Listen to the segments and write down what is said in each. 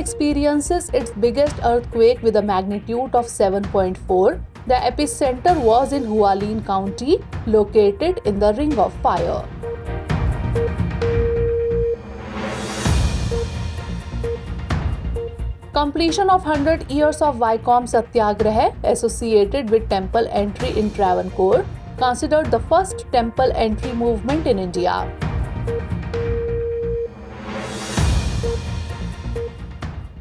experiences its biggest earthquake with a magnitude of 7.4. The epicenter was in Hualien County, located in the Ring of Fire. Completion of 100 years of Vaikom Satyagraha associated with temple entry in Travancore, considered the first temple entry movement in India.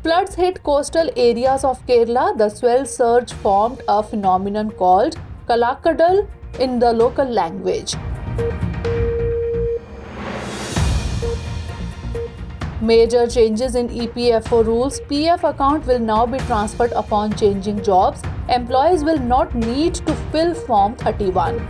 Floods hit coastal areas of Kerala. The swell surge formed a phenomenon called Kallakkadal in the local language. Major changes in EPFO rules. PF account will now be transferred upon changing jobs. Employees will not need to fill Form 31.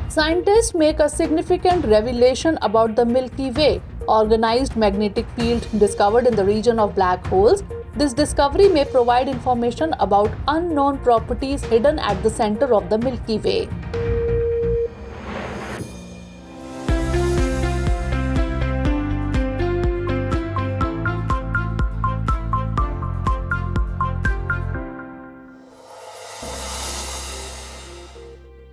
Scientists make a significant revelation about the Milky Way, organized magnetic field discovered in the region of black holes. This discovery may provide information about unknown properties hidden at the center of the Milky Way.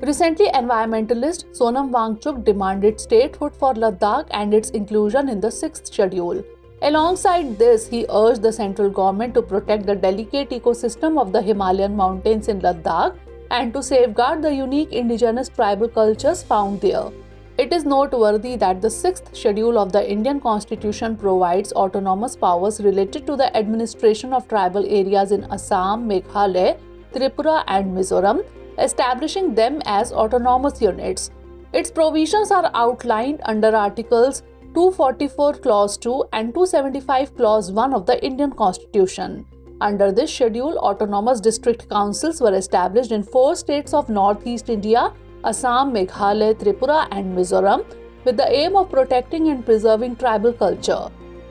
Recently, environmentalist Sonam Wangchuk demanded statehood for Ladakh and its inclusion in the 6th schedule. Alongside this, he urged the central government to protect the delicate ecosystem of the Himalayan mountains in Ladakh and to safeguard the unique indigenous tribal cultures found there. It is noteworthy that the 6th schedule of the Indian Constitution provides autonomous powers related to the administration of tribal areas in Assam, Meghalaya, Tripura and Mizoram, establishing them as autonomous units. Its provisions are outlined under Articles 244 Clause 2 and 275 Clause 1 of the Indian Constitution. Under this schedule, autonomous district councils were established in 4 states of Northeast India, Assam, Meghalaya, Tripura and Mizoram, with the aim of protecting and preserving tribal culture.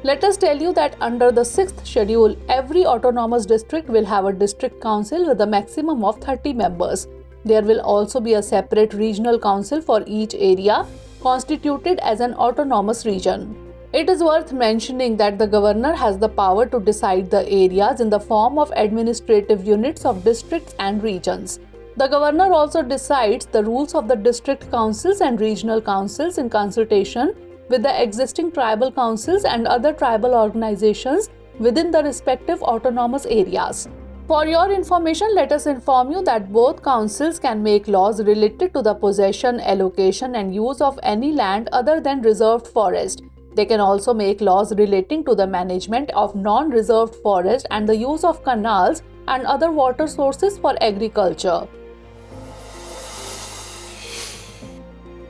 Let us tell you that under the 6th schedule, every autonomous district will have a district council with a maximum of 30 members. There will also be a separate regional council for each area, constituted as an autonomous region. It is worth mentioning that the governor has the power to decide the areas in the form of administrative units of districts and regions. The governor also decides the rules of the district councils and regional councils in consultation with the existing tribal councils and other tribal organizations within the respective autonomous areas. For your information, let us inform you that both councils can make laws related to the possession, allocation and use of any land other than reserved forest. They can also make laws relating to the management of non-reserved forest and the use of canals and other water sources for agriculture.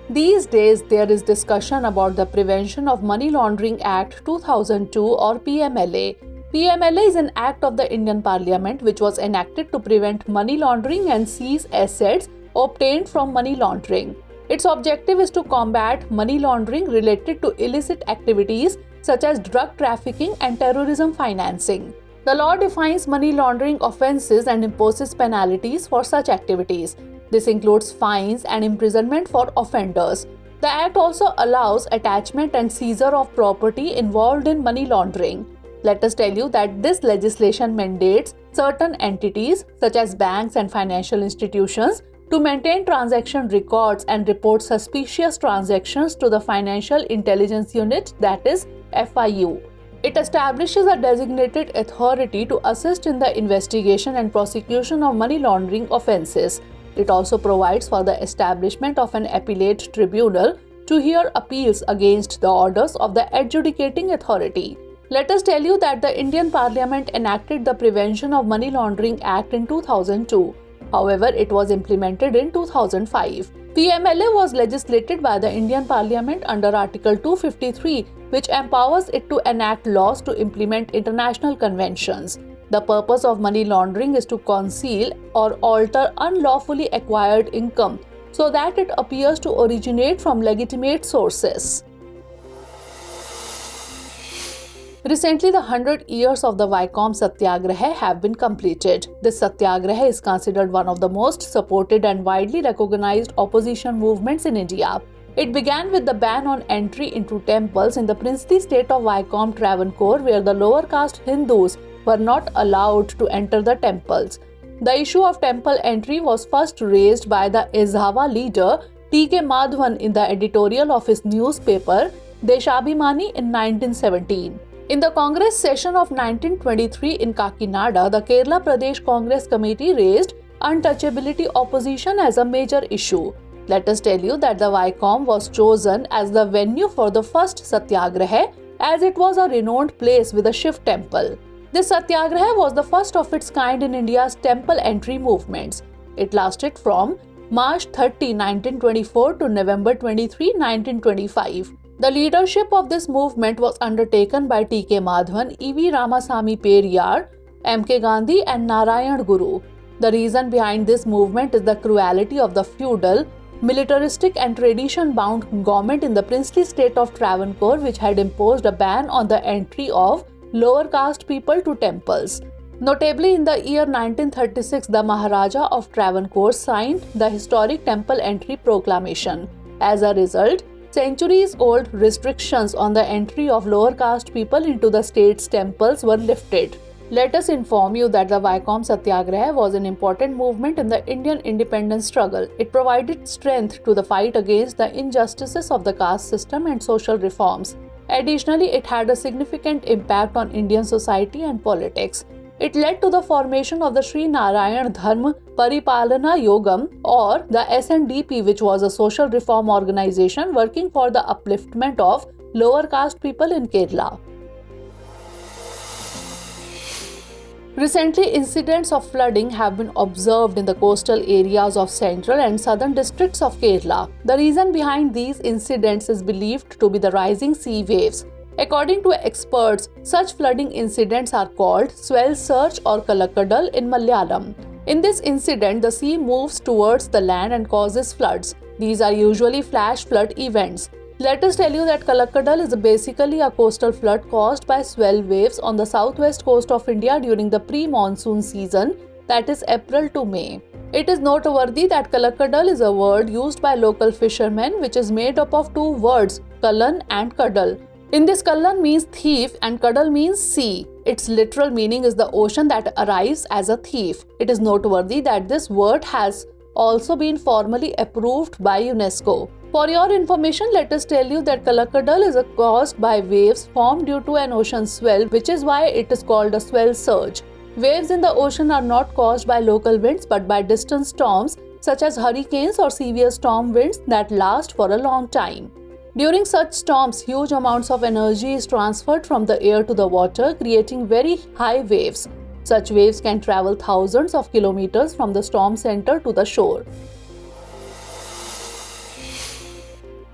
These days, there is discussion about the Prevention of Money Laundering Act 2002 or PMLA. PMLA is an act of the Indian Parliament which was enacted to prevent money laundering and seize assets obtained from money laundering. Its objective is to combat money laundering related to illicit activities such as drug trafficking and terrorism financing. The law defines money laundering offences and imposes penalties for such activities. This includes fines and imprisonment for offenders. The Act also allows attachment and seizure of property involved in money laundering. Let us tell you that this legislation mandates certain entities, such as banks and financial institutions, to maintain transaction records and report suspicious transactions to the Financial Intelligence Unit, that is, FIU. It establishes a designated authority to assist in the investigation and prosecution of money laundering offences. It also provides for the establishment of an appellate tribunal to hear appeals against the orders of the adjudicating authority. Let us tell you that the Indian Parliament enacted the Prevention of Money Laundering Act in 2002. However, it was implemented in 2005. PMLA was legislated by the Indian Parliament under Article 253, which empowers it to enact laws to implement international conventions. The purpose of money laundering is to conceal or alter unlawfully acquired income so that it appears to originate from legitimate sources. Recently, the 100 years of the Vaikom Satyagraha have been completed. This Satyagraha is considered one of the most supported and widely recognized opposition movements in India. It began with the ban on entry into temples in the princely state of Vaikom Travancore, where the lower caste Hindus were not allowed to enter the temples. The issue of temple entry was first raised by the Ezhava leader T.K. Madhavan in the editorial of his newspaper Deshabhimani in 1917. In the Congress session of 1923 in Kakinada, the Kerala Pradesh Congress Committee raised untouchability opposition as a major issue. Let us tell you that the Vaikom was chosen as the venue for the first Satyagraha, as it was a renowned place with a Shiv temple. This Satyagraha was the first of its kind in India's temple entry movements. It lasted from March 30, 1924 to November 23, 1925. The leadership of this movement was undertaken by T.K. Madhavan, E.V. Ramasamy Periyar, M.K. Gandhi and Narayan Guru. The reason behind this movement is the cruelty of the feudal, militaristic and tradition-bound government in the princely state of Travancore, which had imposed a ban on the entry of lower caste people to temples. Notably, in the year 1936, the Maharaja of Travancore signed the historic Temple Entry Proclamation. As a result, centuries-old restrictions on the entry of lower caste people into the state's temples were lifted. Let us inform you that the Vaikom Satyagraha was an important movement in the Indian independence struggle. It provided strength to the fight against the injustices of the caste system and social reforms. Additionally, it had a significant impact on Indian society and politics. It led to the formation of the Sri Narayan Dharma Paripalana Yogam, or the SNDP, which was a social reform organization working for the upliftment of lower caste people in Kerala. Recently, incidents of flooding have been observed in the coastal areas of central and southern districts of Kerala. The reason behind these incidents is believed to be the rising sea waves. According to experts, such flooding incidents are called swell surge or Kallakkadal in Malayalam. In this incident, the sea moves towards the land and causes floods. These are usually flash flood events. Let us tell you that Kallakkadal is basically a coastal flood caused by swell waves on the southwest coast of India during the pre-monsoon season, that is April to May. It is noteworthy that Kallakkadal is a word used by local fishermen which is made up of two words, Kallan and Kadal. In this, Kallan means thief and Kadal means sea. Its literal meaning is the ocean that arrives as a thief. It is noteworthy that this word has also been formally approved by UNESCO. For your information, let us tell you that Kallakkadal is caused by waves formed due to an ocean swell, which is why it is called a swell surge. Waves in the ocean are not caused by local winds but by distant storms such as hurricanes or severe storm winds that last for a long time. During such storms, huge amounts of energy is transferred from the air to the water, creating very high waves. Such waves can travel thousands of kilometers from the storm center to the shore.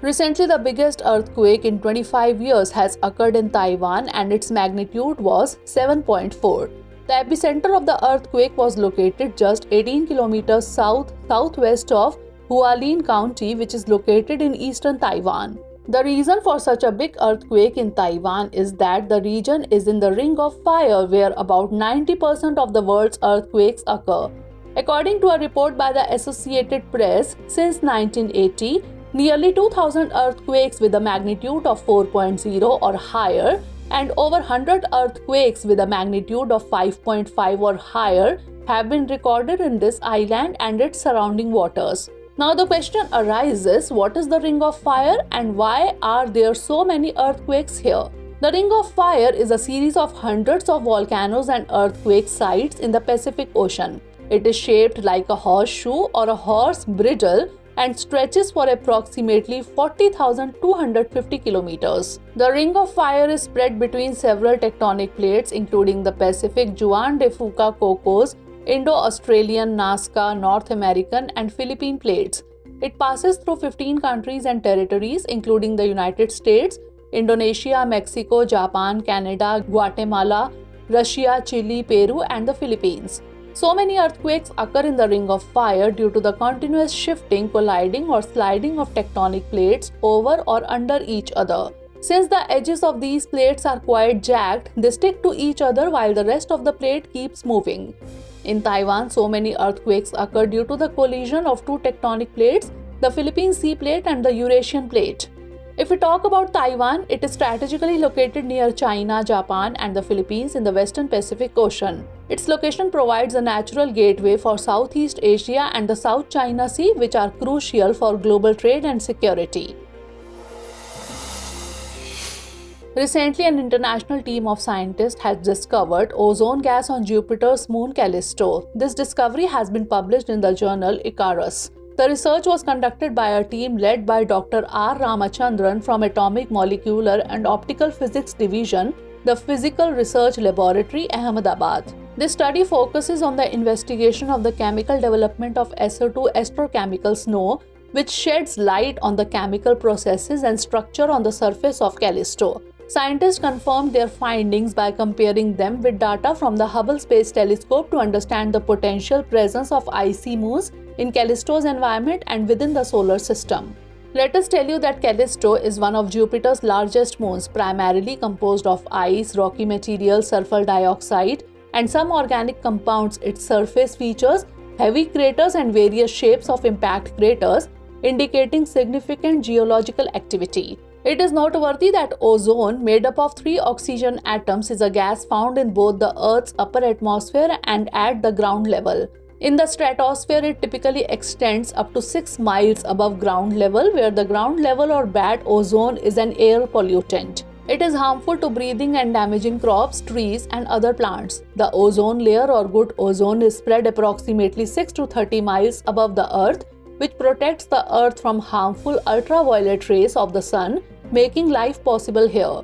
Recently, the biggest earthquake in 25 years has occurred in Taiwan and its magnitude was 7.4. The epicenter of the earthquake was located just 18 kilometers southwest of Hualien County, which is located in eastern Taiwan. The reason for such a big earthquake in Taiwan is that the region is in the Ring of Fire, where about 90% of the world's earthquakes occur. According to a report by the Associated Press, since 1980, nearly 2,000 earthquakes with a magnitude of 4.0 or higher and over 100 earthquakes with a magnitude of 5.5 or higher have been recorded in this island and its surrounding waters. Now the question arises, what is the Ring of Fire and why are there so many earthquakes here? The Ring of Fire is a series of hundreds of volcanoes and earthquake sites in the Pacific Ocean. It is shaped like a horseshoe or a horse bridle and stretches for approximately 40,250 kilometers. The Ring of Fire is spread between several tectonic plates including the Pacific Juan de Fuca Cocos, Indo-Australian, Nazca, North American and Philippine plates. It passes through 15 countries and territories including the United States, Indonesia, Mexico, Japan, Canada, Guatemala, Russia, Chile, Peru and the Philippines. So many earthquakes occur in the Ring of Fire due to the continuous shifting, colliding or sliding of tectonic plates over or under each other. Since the edges of these plates are quite jagged, they stick to each other while the rest of the plate keeps moving. In Taiwan, so many earthquakes occur due to the collision of two tectonic plates the Philippine Sea Plate and the Eurasian Plate. If we talk about Taiwan, it is strategically located near China, Japan, and the Philippines in the Western Pacific Ocean. Its location provides a natural gateway for Southeast Asia and the South China Sea, which are crucial for global trade and security. Recently, an international team of scientists has discovered ozone gas on Jupiter's moon Callisto. This discovery has been published in the journal Icarus. The research was conducted by a team led by Dr. R. Ramachandran from Atomic Molecular and Optical Physics Division, the Physical Research Laboratory, Ahmedabad. This study focuses on the investigation of the chemical development of SO2 astrochemical snow, which sheds light on the chemical processes and structure on the surface of Callisto. Scientists confirmed their findings by comparing them with data from the Hubble Space Telescope to understand the potential presence of icy moons in Callisto's environment and within the solar system. Let us tell you that Callisto is one of Jupiter's largest moons, primarily composed of ice, rocky material, sulfur dioxide, and some organic compounds. Its surface features heavy craters and various shapes of impact craters, indicating significant geological activity. It is noteworthy that ozone, made up of 3 oxygen atoms, is a gas found in both the Earth's upper atmosphere and at the ground level. In the stratosphere, it typically extends up to 6 miles above ground level, where the ground level or bad ozone is an air pollutant. It is harmful to breathing and damaging crops, trees, and other plants. The ozone layer or good ozone is spread approximately 6 to 30 miles above the Earth, which protects the Earth from harmful ultraviolet rays of the sun, making life possible here.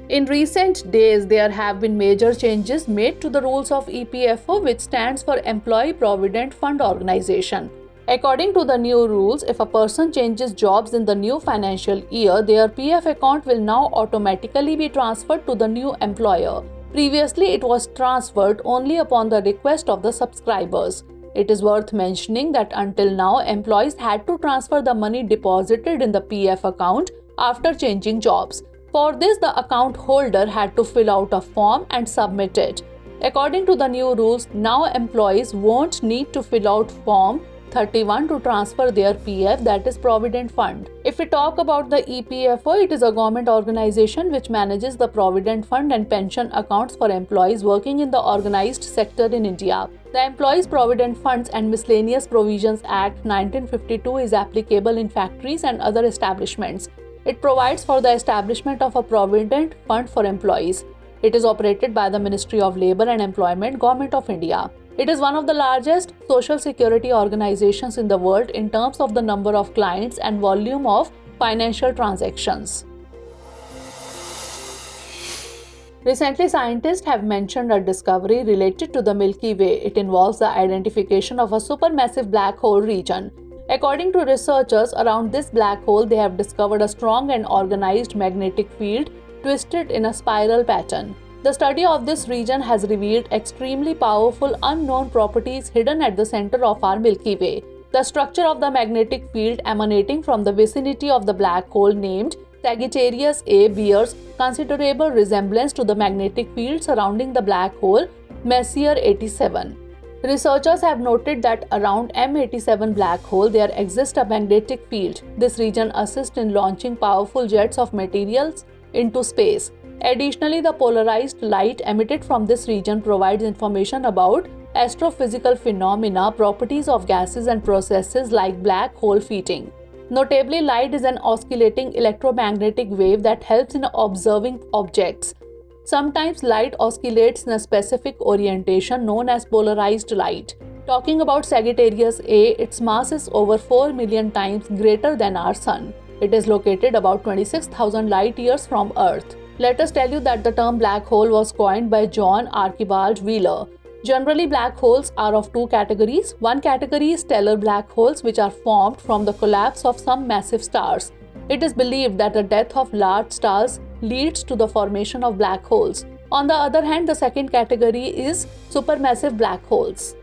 In recent days, there have been major changes made to the rules of EPFO, which stands for Employee Provident Fund Organization. According to the new rules, if a person changes jobs in the new financial year, their PF account will now automatically be transferred to the new employer. Previously, it was transferred only upon the request of the subscribers. It is worth mentioning that until now, employees had to transfer the money deposited in the PF account after changing jobs. For this, the account holder had to fill out a form and submit it. According to the new rules, now employees won't need to fill out Form 31 to transfer their PF, that is Provident Fund. If we talk about the EPFO, it is a government organization which manages the Provident Fund and pension accounts for employees working in the organized sector in India. The Employees Provident Funds and Miscellaneous Provisions Act 1952 is applicable in factories and other establishments. It provides for the establishment of a provident fund for employees. It is operated by the Ministry of Labour and Employment, Government of India. It is one of the largest social security organizations in the world in terms of the number of clients and volume of financial transactions. Recently, scientists have mentioned a discovery related to the Milky Way. It involves the identification of a supermassive black hole region. According to researchers, around this black hole, they have discovered a strong and organized magnetic field twisted in a spiral pattern. The study of this region has revealed extremely powerful unknown properties hidden at the center of our Milky Way. The structure of the magnetic field emanating from the vicinity of the black hole named Sagittarius A bears considerable resemblance to the magnetic field surrounding the black hole Messier 87. Researchers have noted that around M87 black hole there exists a magnetic field. This region assists in launching powerful jets of materials into space. Additionally, the polarized light emitted from this region provides information about astrophysical phenomena, properties of gases and processes like black hole feeding. Notably, light is an oscillating electromagnetic wave that helps in observing objects. Sometimes light oscillates in a specific orientation known as polarized light. Talking about Sagittarius A, its mass is over 4 million times greater than our Sun. It is located about 26,000 light years from Earth. Let us tell you that the term black hole was coined by John Archibald Wheeler. Generally, black holes are of 2 categories. One category is stellar black holes, which are formed from the collapse of some massive stars. It is believed that the death of large stars leads to the formation of black holes. On the other hand, the second category is supermassive black holes.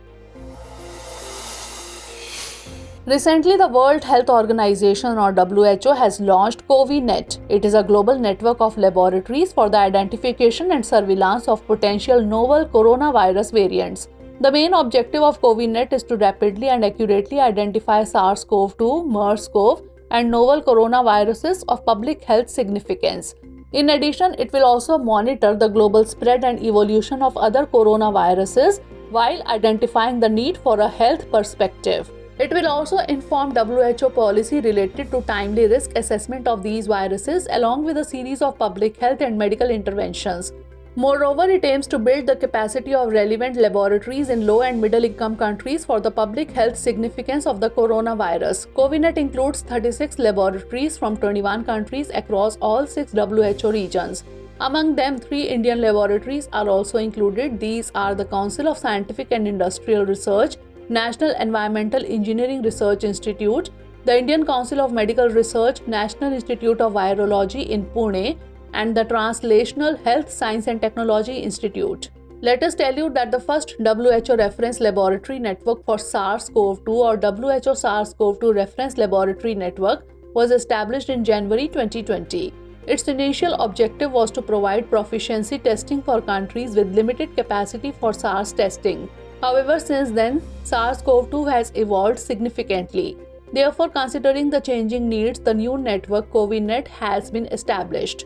Recently, the World Health Organization or WHO has launched CoViNet. It is a global network of laboratories for the identification and surveillance of potential novel coronavirus variants. The main objective of CoViNet is to rapidly and accurately identify SARS-CoV-2, MERS-CoV, and novel coronaviruses of public health significance. In addition, it will also monitor the global spread and evolution of other coronaviruses while identifying the need for a health perspective. It will also inform WHO policy related to timely risk assessment of these viruses along with a series of public health and medical interventions. Moreover, it aims to build the capacity of relevant laboratories in low and middle income countries for the public health significance of the coronavirus. CoViNet includes 36 laboratories from 21 countries across all 6 WHO regions. Among them, 3 Indian laboratories are also included. These are the Council of Scientific and Industrial Research, National Environmental Engineering Research Institute, the Indian Council of Medical Research, National Institute of Virology in Pune, and the Translational Health Science and Technology Institute. Let us tell you that the first WHO Reference Laboratory Network for SARS-CoV-2 or WHO SARS-CoV-2 Reference Laboratory Network was established in January 2020. Its initial objective was to provide proficiency testing for countries with limited capacity for SARS testing. However, since then, SARS-CoV-2 has evolved significantly. Therefore, considering the changing needs, the new network CoViNet has been established.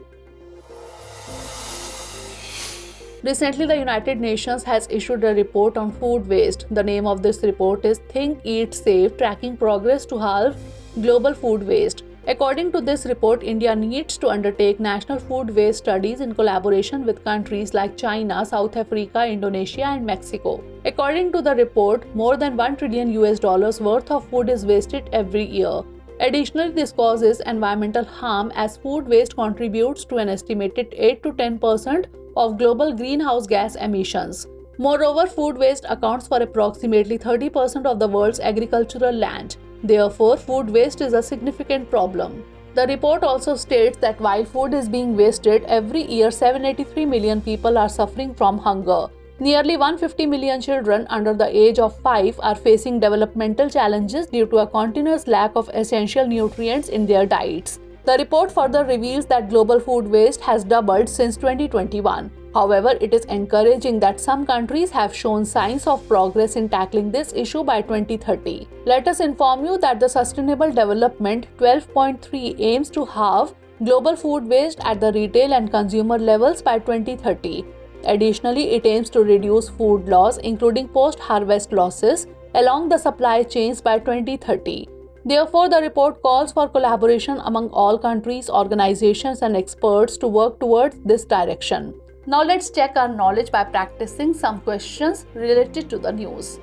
Recently, the United Nations has issued a report on food waste. The name of this report is Think, Eat, Save, Tracking Progress to Halve Global Food Waste. According to this report, India needs to undertake national food waste studies in collaboration with countries like China, South Africa, Indonesia, and Mexico. According to the report, more than $1 trillion worth of food is wasted every year. Additionally, this causes environmental harm as food waste contributes to an estimated 8 to 10% of global greenhouse gas emissions. Moreover, food waste accounts for approximately 30% of the world's agricultural land. Therefore, food waste is a significant problem. The report also states that while food is being wasted, every year 783 million people are suffering from hunger. Nearly 150 million children under the age of 5 are facing developmental challenges due to a continuous lack of essential nutrients in their diets. The report further reveals that global food waste has doubled since 2021. However, it is encouraging that some countries have shown signs of progress in tackling this issue by 2030. Let us inform you that the Sustainable Development 12.3 aims to halve global food waste at the retail and consumer levels by 2030. Additionally, it aims to reduce food loss, including post-harvest losses, along the supply chains by 2030. Therefore, the report calls for collaboration among all countries, organizations, and experts to work towards this direction. Now let's check our knowledge by practicing some questions related to the news.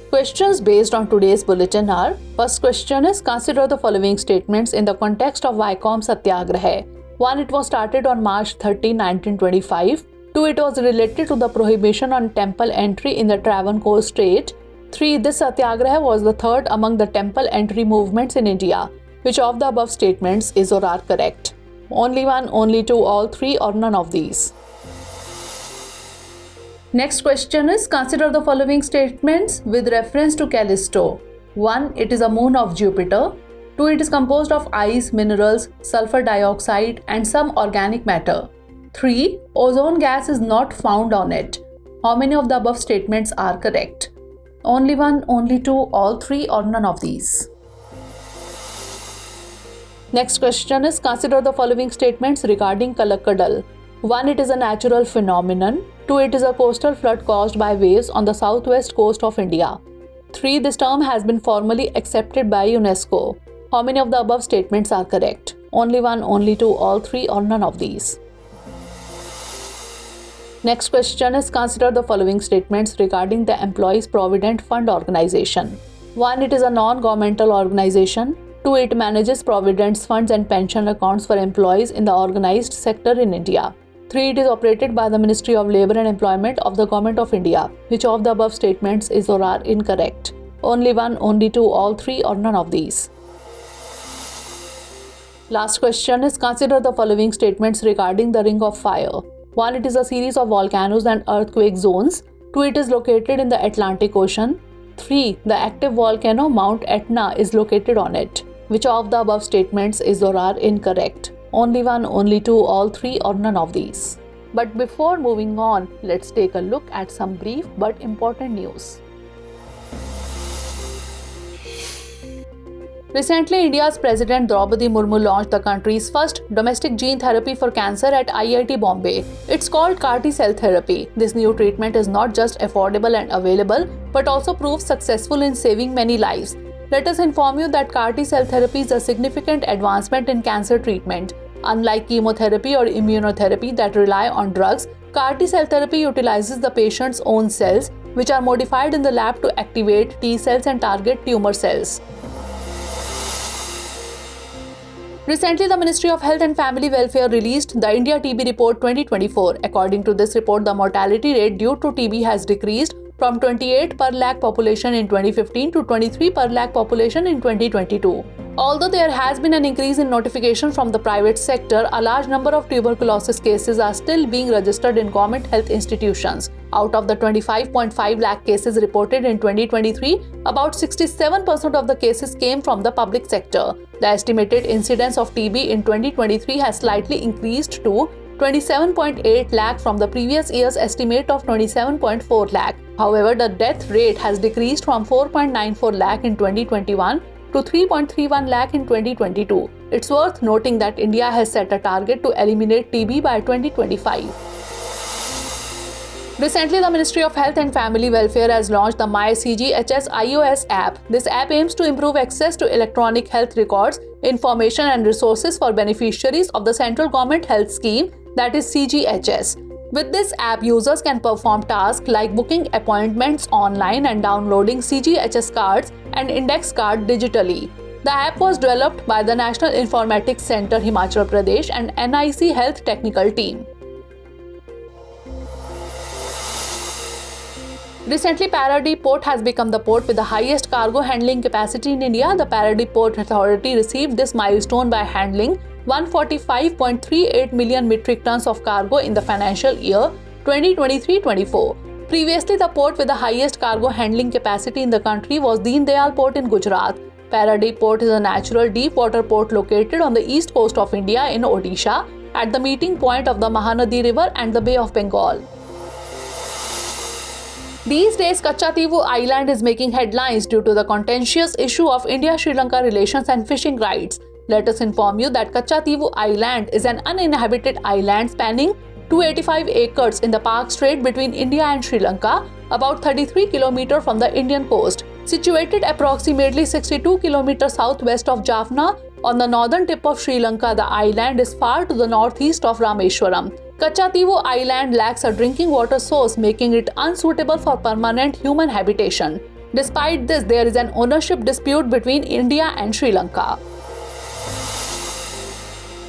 Questions based on today's bulletin are: first question is, consider the following statements in the context of Vaikom Satyagraha. 1. It was started on March 13, 1925. 2. It was related to the prohibition on temple entry in the Travancore state. 3. This Satyagraha was the third among the temple entry movements in India. Which of the above statements is or are correct? Only one, only two, all three, or none of these? Next question is, consider the following statements with reference to Callisto. 1. It is a moon of Jupiter. 2. It is composed of ice, minerals, sulfur dioxide, and some organic matter. 3. Ozone gas is not found on it. How many of the above statements are correct? Only one, only two, all three, or none of these? Next question is, consider the following statements regarding Kallakkadal. 1. It is a natural phenomenon. 2. It is a coastal flood caused by waves on the southwest coast of India. 3. This term has been formally accepted by UNESCO. How many of the above statements are correct? Only one, only two, all three, or none of these? Next question is, consider the following statements regarding the Employees Provident Fund Organization. 1. It is a non-governmental organization. 2. It manages provident funds and pension accounts for employees in the organized sector in India. 3. It is operated by the Ministry of Labour and Employment of the Government of India. Which of the above statements is or are incorrect? Only one, only two, all three, or none of these? Last question is, consider the following statements regarding the Ring of Fire. 1. It is a series of volcanoes and earthquake zones. 2. It is located in the Atlantic Ocean. 3. The active volcano Mount Etna is located on it. Which of the above statements is or are incorrect? Only one, only two, all three, or none of these? But before moving on, let's take a look at some brief but important news. Recently, India's President Draupadi Murmu launched the country's first domestic gene therapy for cancer at IIT Bombay. It's called CAR-T cell therapy. This new treatment is not just affordable and available, but also proves successful in saving many lives. Let us inform you that CAR-T cell therapy is a significant advancement in cancer treatment. Unlike chemotherapy or immunotherapy that rely on drugs, CAR-T cell therapy utilizes the patient's own cells, which are modified in the lab to activate T cells and target tumor cells. Recently, the Ministry of Health and Family Welfare released the India TB Report 2024. According to this report, the mortality rate due to TB has decreased from 28 per lakh population in 2015 to 23 per lakh population in 2022. Although there has been an increase in notification from the private sector, a large number of tuberculosis cases are still being registered in government health institutions. Out of the 25.5 lakh cases reported in 2023, about 67% of the cases came from the public sector. The estimated incidence of TB in 2023 has slightly increased to 27.8 lakh from the previous year's estimate of 27.4 lakh. However, the death rate has decreased from 4.94 lakh in 2021 to 3.31 lakh in 2022. It's worth noting that India has set a target to eliminate TB by 2025. Recently, the Ministry of Health and Family Welfare has launched the myCGHS iOS app. This app aims to improve access to electronic health records, information and resources for beneficiaries of the central government health scheme, that is CGHS. With this app, users can perform tasks like booking appointments online and downloading CGHS cards and index card digitally. The app was developed by the National Informatics Centre, Himachal Pradesh and NIC Health Technical Team. Recently, Paradip Port has become the port with the highest cargo handling capacity in India. The Paradip Port Authority received this milestone by handling 145.38 million metric tons of cargo in the financial year 2023-24. Previously, the port with the highest cargo handling capacity in the country was Deen Dayal Port in Gujarat. Paradip Port is a natural deep water port located on the east coast of India in Odisha, at the meeting point of the Mahanadi River and the Bay of Bengal. These days, Katchatheevu Island is making headlines due to the contentious issue of India-Sri Lanka relations and fishing rights. Let us inform you that Katchatheevu Island is an uninhabited island spanning 285 acres in the Park Strait between India and Sri Lanka, about 33 km from the Indian coast. Situated approximately 62 km southwest of Jaffna, on the northern tip of Sri Lanka, the island is far to the northeast of Rameswaram. Katchatheevu Island lacks a drinking water source, making it unsuitable for permanent human habitation. Despite this, there is an ownership dispute between India and Sri Lanka.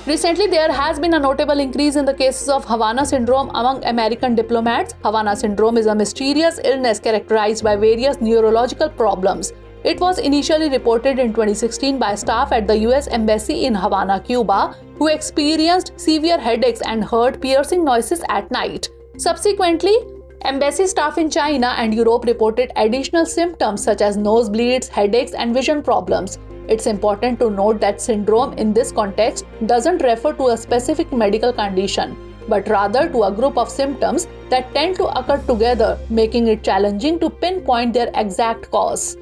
Recently, there has been a notable increase in the cases of Havana syndrome among American diplomats. Havana syndrome is a mysterious illness characterized by various neurological problems. It was initially reported in 2016 by staff at the US Embassy in Havana, Cuba, who experienced severe headaches and heard piercing noises at night. Subsequently, embassy staff in China and Europe reported additional symptoms such as nosebleeds, headaches, and vision problems. It's important to note that syndrome in this context doesn't refer to a specific medical condition, but rather to a group of symptoms that tend to occur together, making it challenging to pinpoint their exact cause.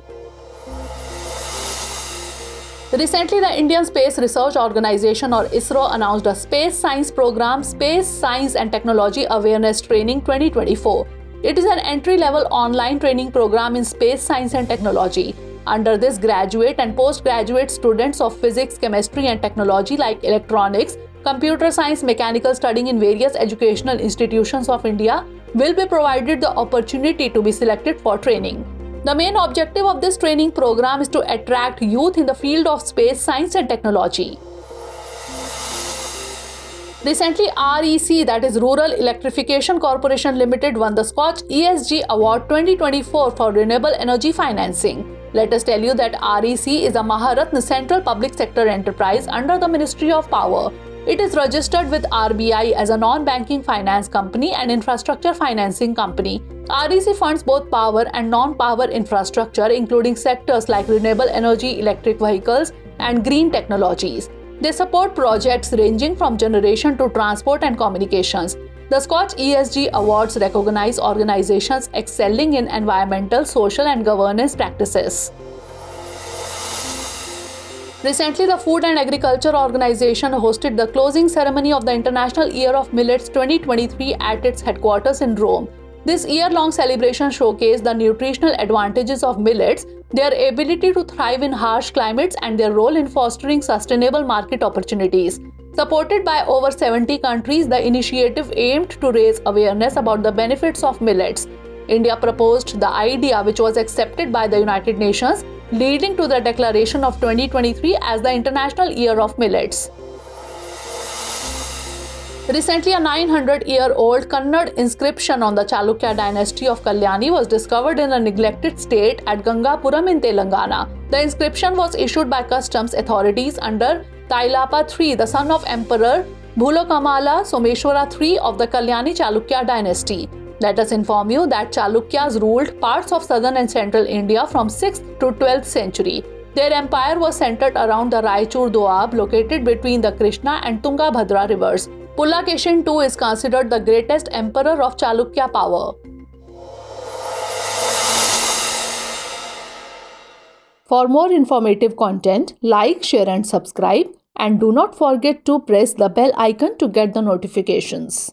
Recently, the Indian Space Research Organization or ISRO announced a space science program, Space Science and Technology Awareness Training 2024. It is an entry-level online training program in space science and technology. Under this, graduate and postgraduate students of physics, chemistry and technology like electronics, computer science, mechanical studying in various educational institutions of India will be provided the opportunity to be selected for training. The main objective of this training program is to attract youth in the field of space science and technology. Recently, REC, that is Rural Electrification Corporation Limited, won the Scotch ESG Award 2024 for renewable energy financing. Let us tell you that REC is a Maharatna Central Public Sector enterprise under the Ministry of Power. It is registered with RBI as a non-banking finance company and infrastructure financing company. REC funds both power and non-power infrastructure, including sectors like renewable energy, electric vehicles, and green technologies. They support projects ranging from generation to transport and communications. The Scotch ESG Awards recognize organizations excelling in environmental, social, and governance practices. Recently, the Food and Agriculture Organization hosted the closing ceremony of the International Year of Millets 2023 at its headquarters in Rome. This year-long celebration showcased the nutritional advantages of millets, their ability to thrive in harsh climates, and their role in fostering sustainable market opportunities. Supported by over 70 countries, the initiative aimed to raise awareness about the benefits of millets. India proposed the idea, which was accepted by the United Nations, leading to the declaration of 2023 as the International Year of Millets. Recently, a 900-year-old Kannada inscription on the Chalukya dynasty of Kalyani was discovered in a neglected state at Gangapuram in Telangana. The inscription was issued by customs authorities under Tailapa III, the son of Emperor Bhulokamala Someshwara III of the Kalyani Chalukya dynasty. Let us inform you that Chalukyas ruled parts of southern and central India from 6th to 12th century. Their empire was centered around the Raichur Doab located between the Krishna and Tungabhadra rivers. Pulakeshin II is considered the greatest emperor of Chalukya power. For more informative content, like, share and subscribe, and do not forget to press the bell icon to get the notifications.